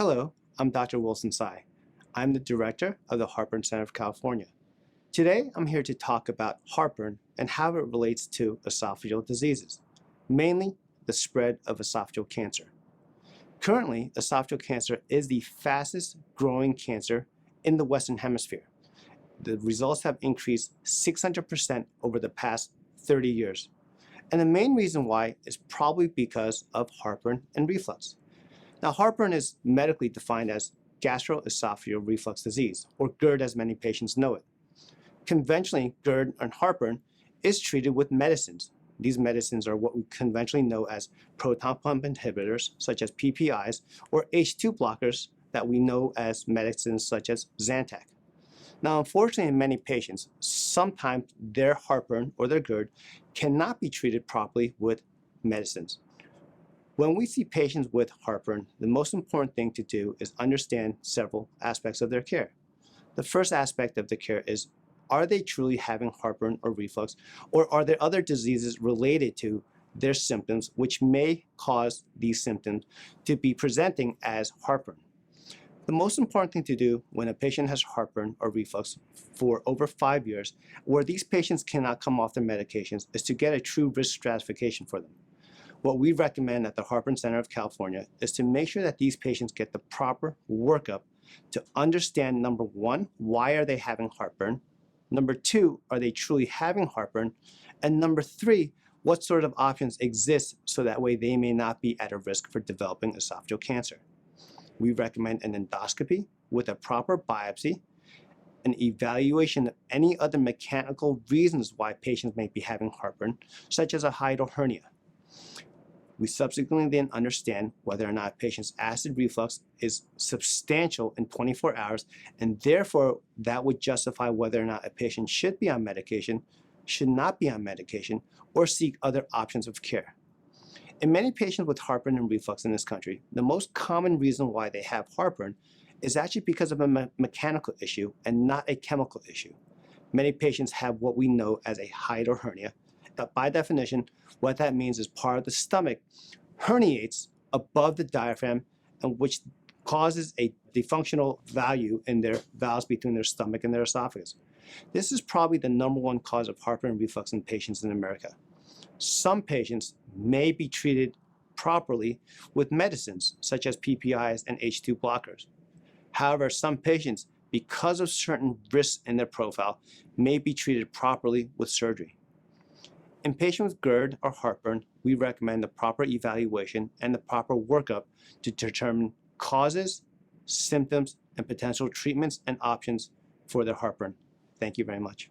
Hello, I'm Dr. Wilson Tsai. I'm the director of the Heartburn Center of California. Today, I'm here to talk about heartburn and how it relates to esophageal diseases, mainly the spread of esophageal cancer. Currently, esophageal cancer is the fastest growing cancer in the Western Hemisphere. The results have increased 600% over the past 30 years. And the main reason why is probably because of heartburn and reflux. Now, heartburn is medically defined as gastroesophageal reflux disease, or GERD as many patients know it. Conventionally, GERD and heartburn is treated with medicines. These medicines are what we conventionally know as proton pump inhibitors, such as PPIs, or H2 blockers that we know as medicines such as Zantac. Now, unfortunately, in many patients, sometimes their heartburn or their GERD cannot be treated properly with medicines. When we see patients with heartburn, the most important thing to do is understand several aspects of their care. The first aspect of the care is, are they truly having heartburn or reflux, or are there other diseases related to their symptoms which may cause these symptoms to be presenting as heartburn? The most important thing to do when a patient has heartburn or reflux for over 5 years, where these patients cannot come off their medications, is to get a true risk stratification for them. What we recommend at the Heartburn Center of California is to make sure that these patients get the proper workup to understand, number one, why are they having heartburn? Number two, are they truly having heartburn? And number three, what sort of options exist so that way they may not be at a risk for developing esophageal cancer? We recommend an endoscopy with a proper biopsy, an evaluation of any other mechanical reasons why patients may be having heartburn, such as a hiatal hernia. We subsequently then understand whether or not a patient's acid reflux is substantial in 24 hours, and therefore that would justify whether or not a patient should be on medication, should not be on medication, or seek other options of care. In many patients with heartburn and reflux in this country, the most common reason why they have heartburn is actually because of a mechanical issue and not a chemical issue. Many patients have what we know as a hiatal hernia. By definition, what that means is part of the stomach herniates above the diaphragm, and which causes a dysfunctional value in their valves between their stomach and their esophagus. This is probably the #1 cause of heartburn and reflux in patients in America. Some patients may be treated properly with medicines such as PPIs and H2 blockers. However, some patients, because of certain risks in their profile, may be treated properly with surgery. In patients with GERD or heartburn, we recommend the proper evaluation and the proper workup to determine causes, symptoms, and potential treatments and options for their heartburn. Thank you very much.